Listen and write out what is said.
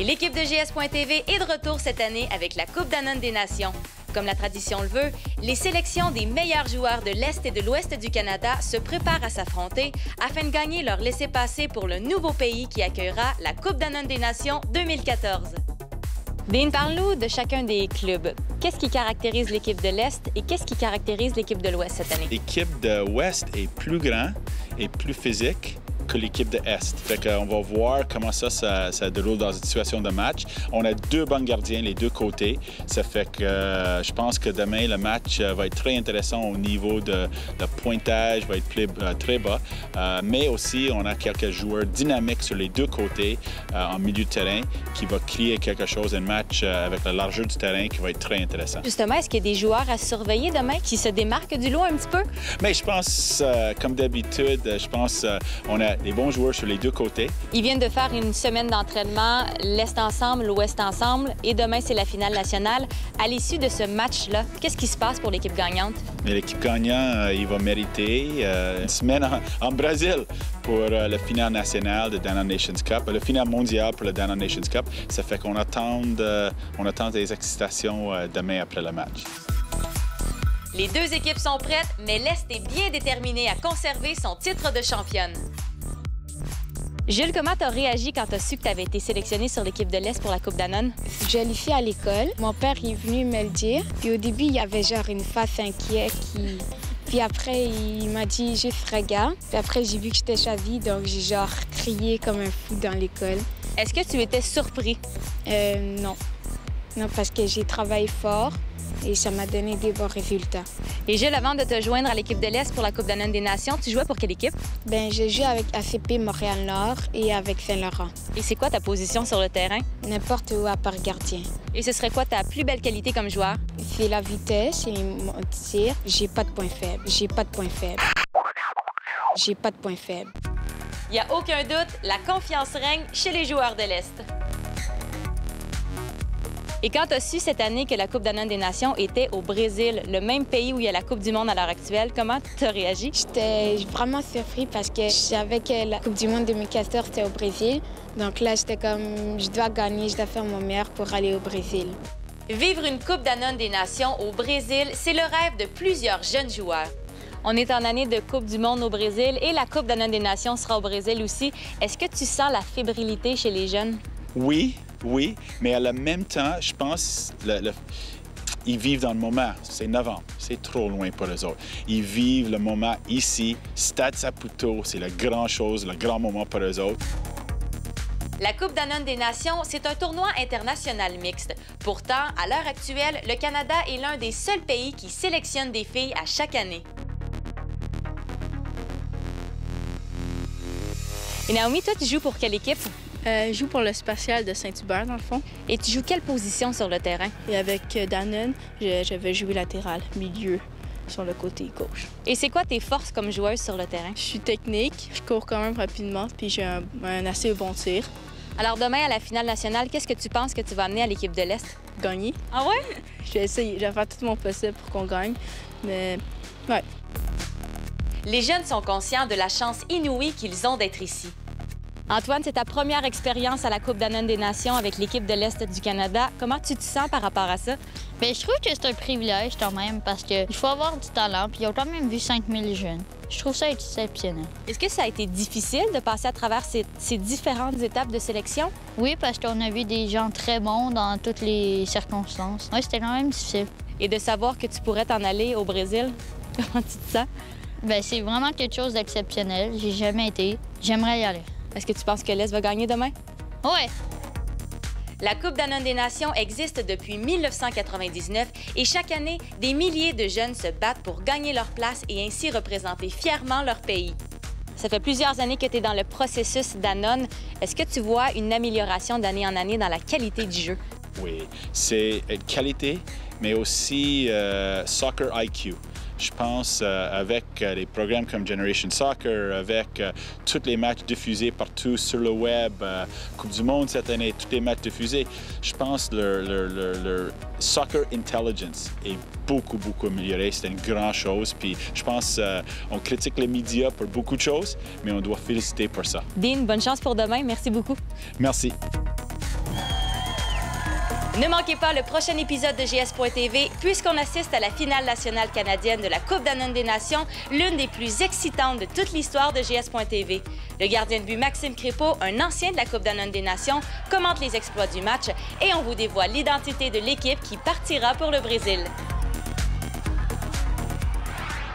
Et l'équipe de GS.TV est de retour cette année avec la Coupe Danone des Nations. Comme la tradition le veut, les sélections des meilleurs joueurs de l'Est et de l'Ouest du Canada se préparent à s'affronter afin de gagner leur laissez-passer pour le nouveau pays qui accueillera la Coupe Danone des Nations 2014. Dean, parle-nous de chacun des clubs. Qu'est-ce qui caractérise l'équipe de l'Est et qu'est-ce qui caractérise l'équipe de l'Ouest cette année? L'équipe de l'Ouest est plus grande et plus physique que l'équipe de l'Est. Fait qu'on va voir comment ça déroule dans une situation de match. On a deux bons gardiens, les deux côtés. Ça fait que je pense que demain, le match va être très intéressant au niveau de pointage, va être très bas. Mais aussi, on a quelques joueurs dynamiques sur les deux côtés en milieu de terrain qui va créer quelque chose, un match avec la largeur du terrain qui va être très intéressant. Justement, est-ce qu'il y a des joueurs à surveiller demain qui se démarquent du lot un petit peu? Mais je pense, comme d'habitude, on a des bons joueurs sur les deux côtés. Ils viennent de faire une semaine d'entraînement, l'Est ensemble, l'Ouest ensemble, et demain, c'est la finale nationale. À l'issue de ce match-là, qu'est-ce qui se passe pour l'équipe gagnante? L'équipe gagnante, il va mériter une semaine en Brésil pour la finale nationale de Danone Nations Cup, le finale mondial pour le Danone Nations Cup. Ça fait qu'on attend des excitations demain après le match. Les deux équipes sont prêtes, mais l'Est est bien déterminé à conserver son titre de championne. Jules, comment tu as réagi quand tu as su que tu avais été sélectionné sur l'équipe de l'Est pour la Coupe Danone? Je l'ai fait à l'école. Mon père est venu me le dire. Puis au début, il y avait genre une face inquiète qui... Puis après, il m'a dit « juste regarde ». Puis après, j'ai vu que j'étais choisie, donc j'ai genre crié comme un fou dans l'école. Est-ce que tu étais surpris? Non. Non, parce que j'ai travaillé fort et ça m'a donné des bons résultats. Et Gilles, avant de te joindre à l'équipe de l'Est pour la Coupe Danone des Nations, tu jouais pour quelle équipe? Bien, je joue avec ACP Montréal-Nord et avec Saint-Laurent. Et c'est quoi ta position sur le terrain? N'importe où à part gardien. Et ce serait quoi ta plus belle qualité comme joueur? C'est la vitesse et mon tir. J'ai pas de point faible. J'ai pas de point faible. J'ai pas de point faible. Il n'y a aucun doute, la confiance règne chez les joueurs de l'Est. Et quand tu as su cette année que la Coupe Danone des Nations était au Brésil, le même pays où il y a la Coupe du monde à l'heure actuelle, comment tu as réagi? J'étais vraiment surpris parce que je savais que la Coupe du monde 2014 était au Brésil. Donc là, j'étais comme, je dois gagner, je dois faire mon meilleur pour aller au Brésil. Vivre une Coupe Danone des Nations au Brésil, c'est le rêve de plusieurs jeunes joueurs. On est en année de Coupe du monde au Brésil et la Coupe Danone des Nations sera au Brésil aussi. Est-ce que tu sens la fébrilité chez les jeunes? Oui, mais à le même temps, je pense ils vivent dans le moment. C'est novembre, c'est trop loin pour eux autres. Ils vivent le moment ici. Stade Saputo, c'est la grande chose, le grand moment pour eux autres. La Coupe Danone des Nations, c'est un tournoi international mixte. Pourtant, à l'heure actuelle, le Canada est l'un des seuls pays qui sélectionne des filles à chaque année. Et Naomi, toi, tu joues pour quelle équipe? Je joue pour le Spatial de Saint-Hubert, dans le fond. Et tu joues quelle position sur le terrain? Et avec Danone, je vais jouer latéral, milieu, sur le côté gauche. Et c'est quoi tes forces comme joueuse sur le terrain? Je suis technique, je cours quand même rapidement, puis j'ai un assez bon tir. Alors demain, à la finale nationale, qu'est-ce que tu penses que tu vas amener à l'équipe de l'Est? Gagner. Ah ouais? Je vais essayer, je vais faire tout mon possible pour qu'on gagne, mais ouais. Les jeunes sont conscients de la chance inouïe qu'ils ont d'être ici. Antoine, c'est ta première expérience à la Coupe Danone des Nations avec l'équipe de l'Est du Canada. Comment tu te sens par rapport à ça? Bien, je trouve que c'est un privilège quand même parce qu'il faut avoir du talent, puis ils ont quand même vu 5000 jeunes. Je trouve ça exceptionnel. Est-ce que ça a été difficile de passer à travers ces différentes étapes de sélection? Oui, parce qu'on a vu des gens très bons dans toutes les circonstances. Oui, c'était quand même difficile. Et de savoir que tu pourrais t'en aller au Brésil, comment tu te sens? Bien, c'est vraiment quelque chose d'exceptionnel. J'ai jamais été. J'aimerais y aller. Est-ce que tu penses que l'Est va gagner demain? Oui. La Coupe Danone des Nations existe depuis 1999 et chaque année, des milliers de jeunes se battent pour gagner leur place et ainsi représenter fièrement leur pays. Ça fait plusieurs années que tu es dans le processus Danone. Est-ce que tu vois une amélioration d'année en année dans la qualité du jeu? Oui, c'est qualité, mais aussi Soccer IQ. Je pense avec les programmes comme Generation Soccer, avec tous les matchs diffusés partout sur le web, Coupe du monde cette année, tous les matchs diffusés, je pense que leur soccer intelligence est beaucoup amélioré. C'est une grande chose. Puis je pense qu'on critique les médias pour beaucoup de choses, mais on doit féliciter pour ça. Dean, bonne chance pour demain. Merci beaucoup. Merci. Ne manquez pas le prochain épisode de GS.TV puisqu'on assiste à la finale nationale canadienne de la Coupe Danone des Nations, l'une des plus excitantes de toute l'histoire de GS.TV. Le gardien de but Maxime Crépeau, un ancien de la Coupe Danone des Nations, commente les exploits du match et on vous dévoile l'identité de l'équipe qui partira pour le Brésil.